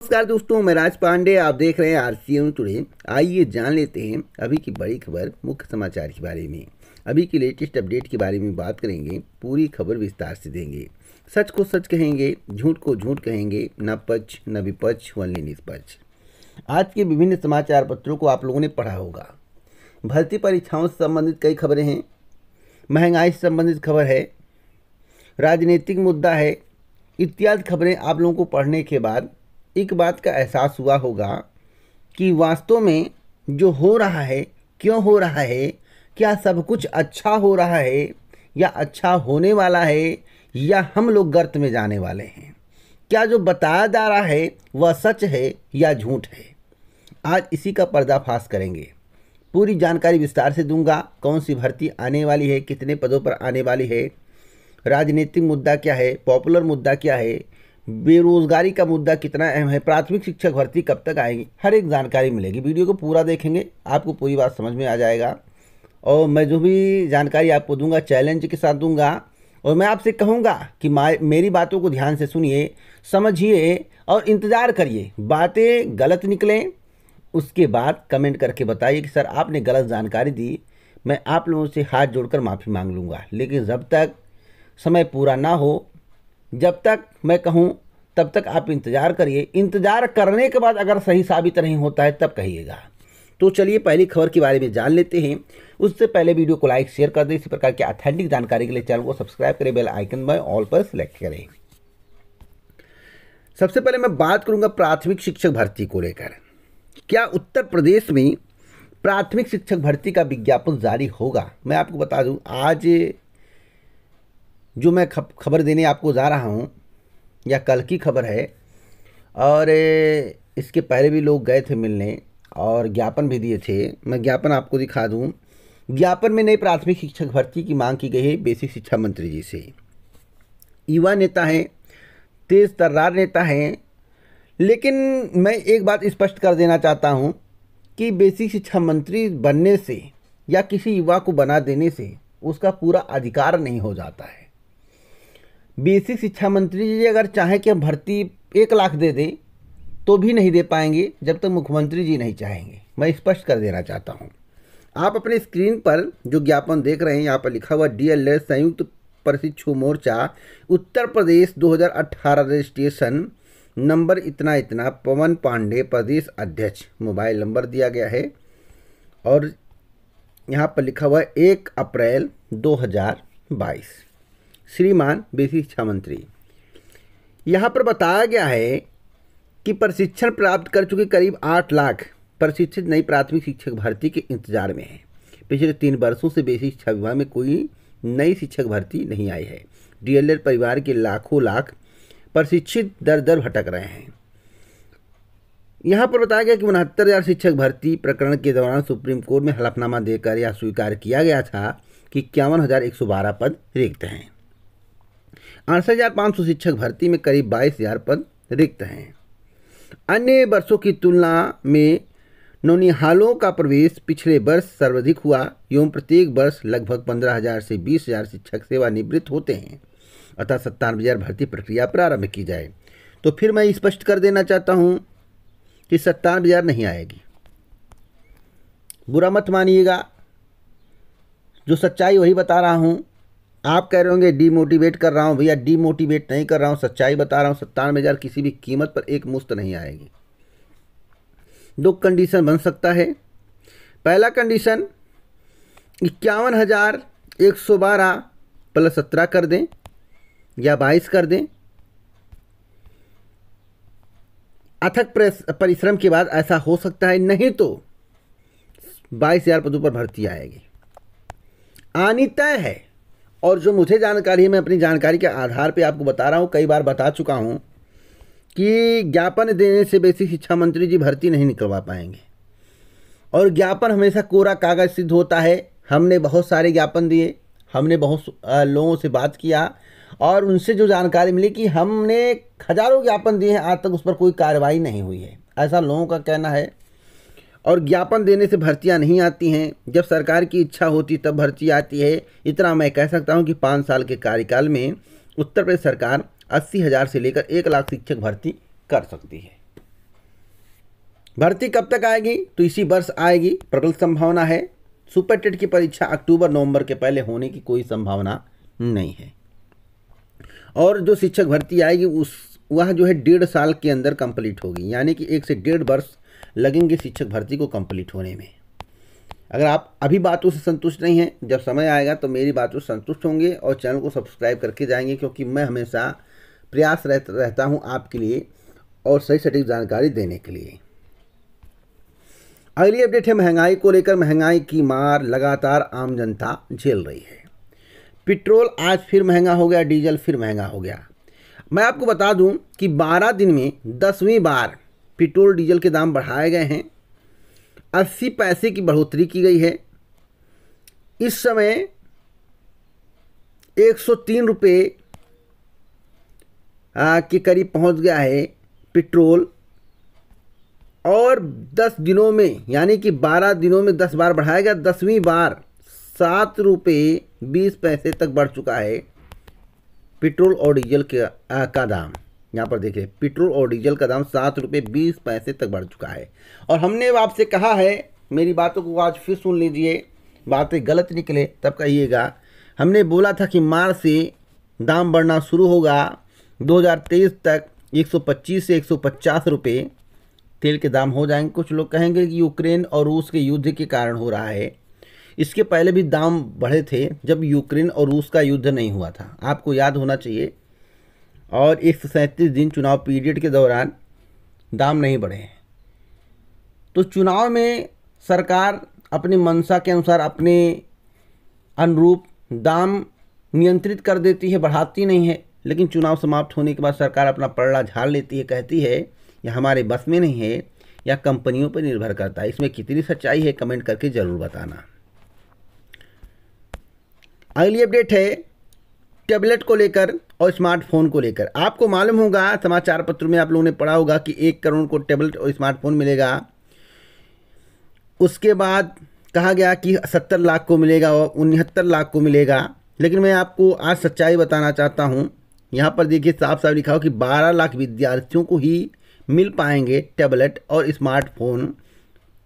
नमस्कार दोस्तों, मैं राज पांडे। आप देख रहे हैं आरसीएन टुडे। आइए जान लेते हैं अभी की बड़ी खबर, मुख्य समाचार के बारे में। अभी की लेटेस्ट अपडेट के बारे में बात करेंगे, पूरी खबर विस्तार से देंगे। सच को सच कहेंगे, झूठ को झूठ कहेंगे, न पक्ष न विपक्ष, ओनली निष्पक्ष। आज के विभिन्न समाचार पत्रों को आप लोगों ने पढ़ा होगा। भर्ती परीक्षाओं से संबंधित कई खबरें हैं, महंगाई से संबंधित खबर है, राजनीतिक मुद्दा है, इत्यादि खबरें आप लोगों को पढ़ने के बाद एक बात का एहसास हुआ होगा कि वास्तव में जो हो रहा है, क्यों हो रहा है, क्या सब कुछ अच्छा हो रहा है या अच्छा होने वाला है, या हम लोग गर्त में जाने वाले हैं। क्या जो बताया जा रहा है वह सच है या झूठ है। आज इसी का पर्दाफाश करेंगे। पूरी जानकारी विस्तार से दूंगा। कौन सी भर्ती आने वाली है, कितने पदों पर आने वाली है, राजनीतिक मुद्दा क्या है, पॉपुलर मुद्दा क्या है, बेरोजगारी का मुद्दा कितना अहम है, प्राथमिक शिक्षक भर्ती कब तक आएगी, हर एक जानकारी मिलेगी। वीडियो को पूरा देखेंगे, आपको पूरी बात समझ में आ जाएगा। और मैं जो भी जानकारी आपको दूंगा चैलेंज के साथ दूंगा, और मैं आपसे कहूंगा कि मेरी बातों को ध्यान से सुनिए, समझिए और इंतज़ार करिए। बातें गलत निकलें उसके बाद कमेंट करके बताइए कि सर आपने गलत जानकारी दी। मैं आप लोगों से हाथ जोड़कर माफ़ी मांग लूँगा, लेकिन जब तक समय पूरा ना हो, जब तक मैं कहूं तब तक आप इंतज़ार करिए। इंतज़ार करने के बाद अगर सही साबित नहीं होता है तब कहिएगा। तो चलिए पहली खबर के बारे में जान लेते हैं। उससे पहले वीडियो को लाइक शेयर कर दें। इसी प्रकार की ऑथेंटिक जानकारी के लिए चैनल को सब्सक्राइब करें, बेल आइकन में ऑल पर सिलेक्ट करें। सबसे पहले मैं बात करूंगा प्राथमिक शिक्षक भर्ती को लेकर। क्या उत्तर प्रदेश में प्राथमिक शिक्षक भर्ती का विज्ञापन जारी होगा? मैं आपको बता दूं, आज जो मैं खबर देने आपको जा रहा हूं या कल की खबर है, और इसके पहले भी लोग गए थे मिलने और ज्ञापन भी दिए थे। मैं ज्ञापन आपको दिखा दूं। ज्ञापन में नई प्राथमिक शिक्षक भर्ती की मांग की गई है बेसिक शिक्षा मंत्री जी से। युवा नेता हैं, तेज तर्रार नेता हैं, लेकिन मैं एक बात स्पष्ट कर देना चाहता हूं कि बेसिक शिक्षा मंत्री बनने से या किसी युवा को बना देने से उसका पूरा अधिकार नहीं हो जाता है। बेसिक शिक्षा मंत्री जी अगर चाहें कि हम भर्ती 1 लाख दे दें तो भी नहीं दे पाएंगे जब तक मुख्यमंत्री जी नहीं चाहेंगे। मैं स्पष्ट कर देना चाहता हूं। आप अपने स्क्रीन पर जो ज्ञापन देख रहे हैं, यहाँ पर लिखा हुआ डीएलएड संयुक्त प्रशिक्षु मोर्चा उत्तर प्रदेश 2018 रजिस्ट्रेशन नंबर इतना इतना, पवन पांडे प्रदेश अध्यक्ष, मोबाइल नंबर दिया गया है और यहाँ पर लिखा हुआ है 1 अप्रैल 2022, श्रीमान बेसिक शिक्षा मंत्री। यहाँ पर बताया गया है कि प्रशिक्षण प्राप्त कर चुके करीब 8 लाख प्रशिक्षित नई प्राथमिक शिक्षक भर्ती के इंतजार में है। पिछले 3 वर्षों से बेसिक शिक्षा विभाग में कोई नई शिक्षक भर्ती नहीं आई है। डीएलएड परिवार के लाखों लाख प्रशिक्षित दर दर भटक रहे हैं। यहाँ पर बताया गया कि 69,000 शिक्षक भर्ती प्रकरण के दौरान सुप्रीम कोर्ट में हलफनामा देकर यह स्वीकार किया गया था कि 51,112 पद रिक्त हैं। 68,500 शिक्षक भर्ती में करीब 22,000 पद रिक्त हैं। अन्य वर्षों की तुलना में नौनिहालों का प्रवेश पिछले वर्ष सर्वाधिक हुआ एवं प्रत्येक वर्ष लगभग 15,000 से 20,000 शिक्षक सेवानिवृत्त होते हैं। अतः 97,000 भर्ती प्रक्रिया प्रारंभ की जाए। तो फिर मैं स्पष्ट कर देना चाहता हूं कि 97,000 नहीं आएगी। बुरा मत मानिएगा, जो सच्चाई वही बता रहा हूं। आप कह रहे होंगे डीमोटिवेट कर रहा हूं। भैया डीमोटिवेट नहीं कर रहा हूं, सच्चाई बता रहा हूं। 97,000 किसी भी कीमत पर एक मुश्त नहीं आएगी। 2 कंडीशन बन सकता है। पहला कंडीशन 51,112 प्लस 17 कर दें या 22 कर दें। अथक परिश्रम के बाद ऐसा हो सकता है, नहीं तो 22,000 पदों पर भर्ती आएगी, आनी तय है। और जो मुझे जानकारी है, मैं अपनी जानकारी के आधार पे आपको बता रहा हूँ, कई बार बता चुका हूँ कि ज्ञापन देने से बेसिक शिक्षा मंत्री जी भर्ती नहीं निकलवा पाएंगे। और ज्ञापन हमेशा कोरा कागज सिद्ध होता है। हमने बहुत सारे ज्ञापन दिए, हमने बहुत लोगों से बात किया और उनसे जो जानकारी मिली कि हमने हजारों ज्ञापन दिए हैं, आज तक उस पर कोई कार्रवाई नहीं हुई है, ऐसा लोगों का कहना है। और ज्ञापन देने से भर्तियां नहीं आती हैं, जब सरकार की इच्छा होती तब भर्ती आती है। इतना मैं कह सकता हूं कि 5 साल के कार्यकाल में उत्तर प्रदेश सरकार 80,000 से लेकर 1 लाख शिक्षक भर्ती कर सकती है। भर्ती कब तक आएगी? तो इसी वर्ष आएगी, प्रबल संभावना है। सुपर टेट की परीक्षा अक्टूबर नवंबर के पहले होने की कोई संभावना नहीं है। और जो शिक्षक भर्ती आएगी वह जो है 1.5 साल के अंदर कंप्लीट होगी, यानी कि 1 से 1.5 वर्ष लगेंगे शिक्षक भर्ती को कंप्लीट होने में। अगर आप अभी बातों से संतुष्ट नहीं हैं, जब समय आएगा तो मेरी बातों से संतुष्ट होंगे और चैनल को सब्सक्राइब करके जाएंगे, क्योंकि मैं हमेशा प्रयास रहता हूं आपके लिए और सही सटीक जानकारी देने के लिए। अगली अपडेट है महंगाई को लेकर। महंगाई की मार लगातार आम जनता झेल रही है। पेट्रोल आज फिर महंगा हो गया, डीजल फिर महंगा हो गया। मैं आपको बता दूं कि 12 दिन में 10वीं बार पेट्रोल डीजल के दाम बढ़ाए गए हैं। 80 पैसे की बढ़ोतरी की गई है। इस समय 103 रुपये के करीब पहुंच गया है पेट्रोल, और 10 दिनों में यानी कि 12 दिनों में 10 बार बढ़ाया गया। 10वीं बार 7 रुपये 20 पैसे तक बढ़ चुका है पेट्रोल और डीजल का दाम। यहाँ पर देखिए, पेट्रोल और डीजल का दाम 7 रुपये 20 पैसे तक बढ़ चुका है। और हमने आपसे कहा है, मेरी बातों को आज फिर सुन लीजिए, बातें गलत निकले तब कहिएगा। हमने बोला था कि मार्च से दाम बढ़ना शुरू होगा। 2023 तक 125 से 150 रुपये तेल के दाम हो जाएंगे। कुछ लोग कहेंगे कि यूक्रेन और रूस के युद्ध के कारण हो रहा है। इसके पहले भी दाम बढ़े थे जब यूक्रेन और रूस का युद्ध नहीं हुआ था, आपको याद होना चाहिए। और 137 दिन चुनाव पीरियड के दौरान दाम नहीं बढ़े हैं। तो चुनाव में सरकार अपनी मंशा के अनुसार अपने अनुरूप दाम नियंत्रित कर देती है, बढ़ाती नहीं है। लेकिन चुनाव समाप्त होने के बाद सरकार अपना पलड़ा झाड़ लेती है, कहती है यह हमारे बस में नहीं है, या कंपनियों पर निर्भर करता है। इसमें कितनी सच्चाई है कमेंट करके ज़रूर बताना। अगली अपडेट है टैबलेट को लेकर और स्मार्टफोन को लेकर। आपको मालूम होगा, समाचार पत्रों में आप लोगों ने पढ़ा होगा कि 1 करोड़ को टैबलेट और स्मार्टफोन मिलेगा। उसके बाद कहा गया कि 70 लाख को मिलेगा और 69 लाख को मिलेगा। लेकिन मैं आपको आज सच्चाई बताना चाहता हूँ। यहाँ पर देखिए, साफ साफ लिखा हो कि 12 लाख विद्यार्थियों को ही मिल पाएंगे टैबलेट और स्मार्टफोन।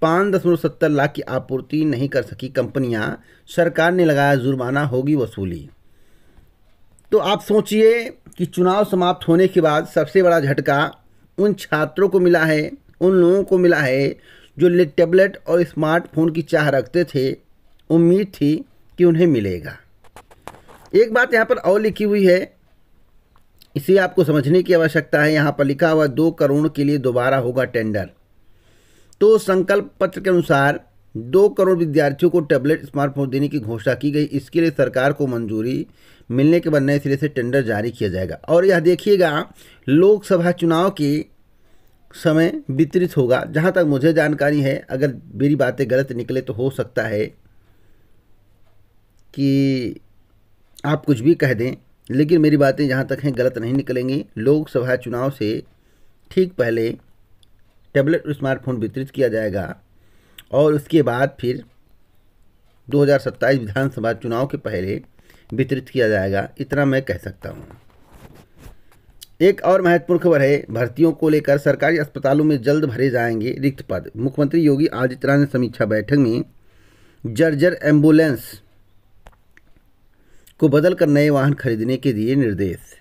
5.70 लाख की आपूर्ति नहीं कर सकी कंपनियां, सरकार ने लगाया जुर्माना, होगी वसूली। तो आप सोचिए कि चुनाव समाप्त होने के बाद सबसे बड़ा झटका उन छात्रों को मिला है, उन लोगों को मिला है जो टैबलेट और स्मार्टफोन की चाह रखते थे। उम्मीद थी कि उन्हें मिलेगा। एक बात यहाँ पर और लिखी हुई है, इसे आपको समझने की आवश्यकता है। यहाँ पर लिखा हुआ 2 करोड़ के लिए दोबारा होगा टेंडर। तो संकल्प पत्र के अनुसार 2 करोड़ विद्यार्थियों को टैबलेट स्मार्टफोन देने की घोषणा की गई। इसके लिए सरकार को मंजूरी मिलने के बाद नए सिरे से टेंडर जारी किया जाएगा। और यह देखिएगा, लोकसभा चुनाव के समय वितरित होगा। जहाँ तक मुझे जानकारी है, अगर मेरी बातें गलत निकले तो हो सकता है कि आप कुछ भी कह दें, लेकिन मेरी बातें जहाँ तक हैं गलत नहीं निकलेंगी। लोकसभा चुनाव से ठीक पहले टैबलेट और स्मार्टफोन वितरित किया जाएगा और उसके बाद फिर 2027 विधानसभा चुनाव के पहले वितरित किया जाएगा। इतना मैं कह सकता हूँ। एक और महत्वपूर्ण खबर है भर्तियों को लेकर। सरकारी अस्पतालों में जल्द भरे जाएंगे रिक्त पद। मुख्यमंत्री योगी आदित्यनाथ ने समीक्षा बैठक में जर्जर एम्बुलेंस को बदलकर नए वाहन खरीदने के दिए निर्देश।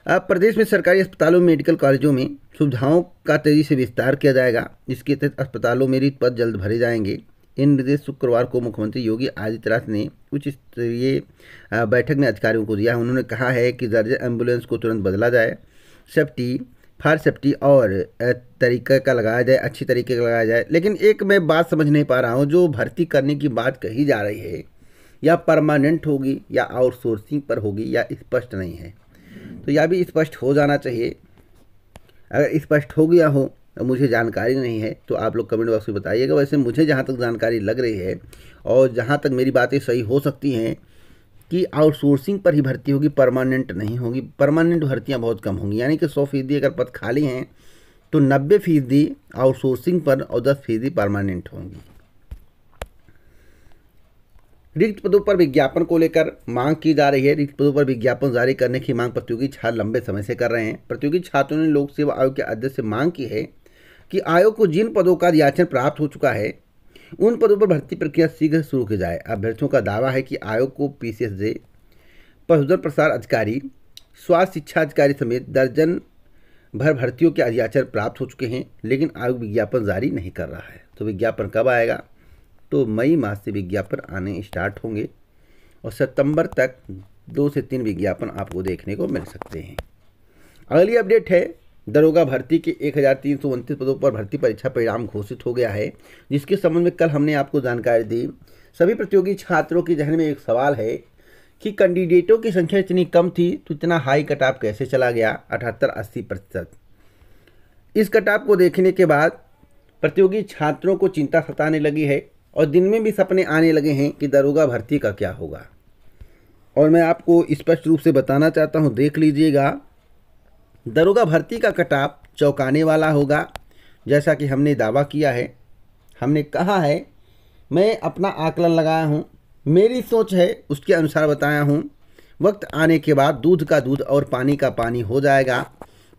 अब प्रदेश में सरकारी अस्पतालों में मेडिकल कॉलेजों में सुविधाओं का तेजी से विस्तार किया जाएगा। इसके तहत अस्पतालों में रिक्त पद जल्द भरे जाएंगे। इन निर्देश शुक्रवार को मुख्यमंत्री योगी आदित्यनाथ ने उच्च स्तरीय बैठक में अधिकारियों को दिया। उन्होंने कहा है कि जर्जर एम्बुलेंस को तुरंत बदला जाए, फायर सेफ्टी और तरीके का लगाया जाए, अच्छी तरीके का लगाया जाए। लेकिन एक मैं बात समझ नहीं पा रहा हूँ, जो भर्ती करने की बात कही जा रही है, या परमानेंट होगी या आउटसोर्सिंग पर होगी, या स्पष्ट नहीं है। तो यह भी स्पष्ट हो जाना चाहिए। अगर स्पष्ट हो गया हो, मुझे जानकारी नहीं है तो आप लोग कमेंट बॉक्स में बताइएगा। वैसे मुझे जहाँ तक जानकारी लग रही है और जहाँ तक मेरी बातें सही हो सकती हैं कि आउटसोर्सिंग पर ही भर्ती होगी, परमानेंट नहीं होगी। परमानेंट भर्तियाँ बहुत कम होंगी, यानी कि 100% अगर पद खाली हैं तो 90% आउटसोर्सिंग पर और 10% परमानेंट होंगी। रिक्त पदों पर विज्ञापन को लेकर मांग की जा रही है। रिक्त पदों पर विज्ञापन जारी करने की मांग प्रतियोगी छात्र लंबे समय से कर रहे हैं। प्रतियोगी छात्रों ने लोक सेवा आयोग के अध्यक्ष से मांग की है कि आयोग को जिन पदों का याचन प्राप्त हो चुका है उन पदों पर भर्ती प्रक्रिया शीघ्र शुरू की जाए। अभ्यर्थियों का दावा है कि आयोग को PCSJ, पशुधन प्रसार अधिकारी, स्वास्थ्य शिक्षा अधिकारी समेत दर्जन भर भर्तियों के याचन प्राप्त हो चुके हैं, लेकिन आयोग विज्ञापन जारी नहीं कर रहा है। तो विज्ञापन कब आएगा? तो मई माह से विज्ञापन आने स्टार्ट होंगे और सितंबर तक 2 से 3 विज्ञापन आपको देखने को मिल सकते हैं। अगली अपडेट है दरोगा भर्ती के 1329 पदों पर भर्ती परीक्षा परिणाम घोषित हो गया है, जिसके संबंध में कल हमने आपको जानकारी दी। सभी प्रतियोगी छात्रों के जहन में एक सवाल है कि कैंडिडेटों की संख्या इतनी कम थी तो इतना हाई कट ऑफ कैसे चला गया 78-80%। इस कट ऑफ को देखने के बाद प्रतियोगी छात्रों को चिंता सताने लगी है और दिन में भी सपने आने लगे हैं कि दरोगा भर्ती का क्या होगा। और मैं आपको स्पष्ट रूप से बताना चाहता हूं, देख लीजिएगा, दरोगा भर्ती का कट ऑफ चौंकाने वाला होगा। जैसा कि हमने दावा किया है, हमने कहा है, मैं अपना आकलन लगाया हूं, मेरी सोच है उसके अनुसार बताया हूं। वक्त आने के बाद दूध का दूध और पानी का पानी हो जाएगा।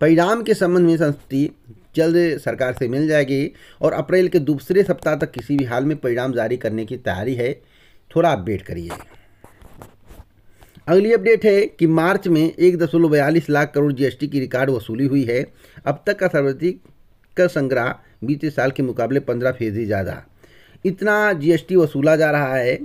परिणाम के संबंध में संस्तुति जल्द सरकार से मिल जाएगी और अप्रैल के दूसरे सप्ताह तक किसी भी हाल में परिणाम जारी करने की तैयारी है। थोड़ा अपडेट करिए। अगली अपडेट है कि मार्च में 1.42 लाख करोड़ GST की रिकॉर्ड वसूली हुई है। अब तक का सर्वाधिक कर संग्रह बीते साल के मुकाबले 15% ज़्यादा। इतना GST वसूला जा रहा है,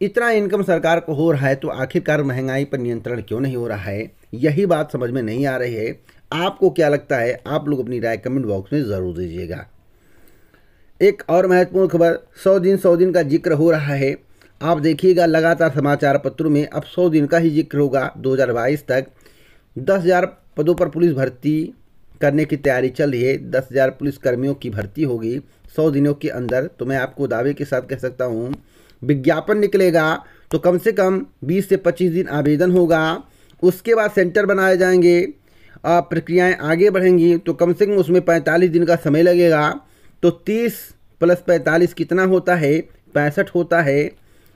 इतना इनकम सरकार को हो रहा है, तो आखिरकार महंगाई पर नियंत्रण क्यों नहीं हो रहा है? यही बात समझ में नहीं आ रही है। आपको क्या लगता है? आप लोग अपनी राय कमेंट बॉक्स में ज़रूर दीजिएगा। एक और महत्वपूर्ण खबर, 100 दिन का जिक्र हो रहा है। आप देखिएगा लगातार समाचार पत्रों में अब 100 दिन का ही जिक्र होगा। 2022 तक 10,000 पदों पर पुलिस भर्ती करने की तैयारी चल रही है। 10,000 पुलिस कर्मियों की भर्ती होगी 100 दिनों के अंदर। तो मैं आपको दावे के साथ कह सकता हूँ, विज्ञापन निकलेगा तो कम से कम 20 से 25 दिन आवेदन होगा। उसके बाद सेंटर बनाए जाएंगे, प्रक्रियाएं आगे बढ़ेंगी तो कम से कम उसमें 45 दिन का समय लगेगा। तो 30 + 45 कितना होता है? 65 होता है।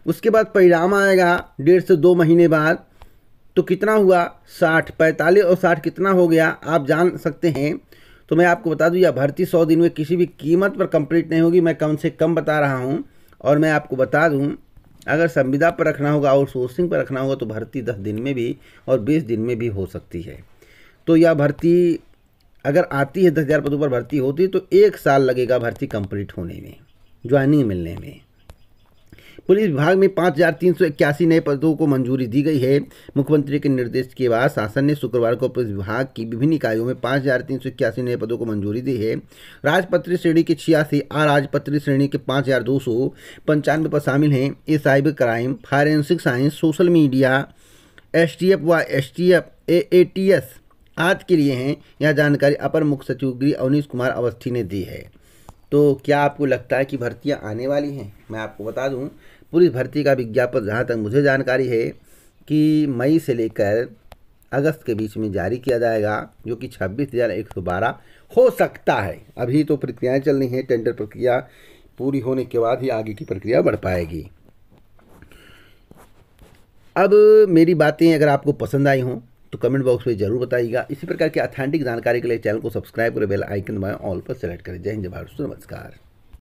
उसके बाद परिणाम आएगा 1.5 से 2 महीने बाद, तो कितना हुआ? 60। 45 और 60 कितना हो गया आप जान सकते हैं। तो मैं आपको बता दूं, यह भर्ती 100 दिन में किसी भी कीमत पर कंप्लीट नहीं होगी। मैं कम से कम बता रहा हूं। और मैं आपको बता दूं, अगर संविदा पर रखना होगा, आउटसोर्सिंग पर रखना होगा, तो भर्ती 10 दिन में भी और 20 दिन में भी हो सकती है। तो यह भर्ती अगर आती है, 10,000 पदों पर भर्ती होती है, तो 1 साल लगेगा भर्ती कंप्लीट होने में, ज्वाइनिंग मिलने में। पुलिस विभाग में 5,381 नए पदों को मंजूरी दी गई है। मुख्यमंत्री के निर्देश के बाद शासन ने शुक्रवार को पुलिस विभाग की विभिन्न इकाइयों में 5,381 नए पदों को मंजूरी दी है। राजपत्रित श्रेणी के 86, अराजपत्रित श्रेणी के 5,295 पद शामिल हैं। ये cyber crime, forensic science, social media, STF व STF ATS आज के लिए हैं। यह जानकारी अपर मुख्य सचिव गृह अवनीश कुमार अवस्थी ने दी है। तो क्या आपको लगता है कि भर्तियां आने वाली हैं? मैं आपको बता दूं, पुलिस भर्ती का विज्ञापन जहां तक मुझे जानकारी है कि मई से लेकर अगस्त के बीच में जारी किया जाएगा, जो कि 26,112 हो सकता है। अभी तो प्रक्रियाएं चल रही हैं, टेंडर प्रक्रिया पूरी होने के बाद ही आगे की प्रक्रिया बढ़ पाएगी। अब मेरी बातें अगर आपको पसंद आई हों तो कमेंट बॉक्स में जरूर बताइएगा। इसी प्रकार की ऑथेंटिक जानकारी के लिए चैनल को सब्सक्राइब करें, बेल आइकन दबाएं, ऑल पर सेलेक्ट करें। जय हिंद, जय भारत, नमस्कार।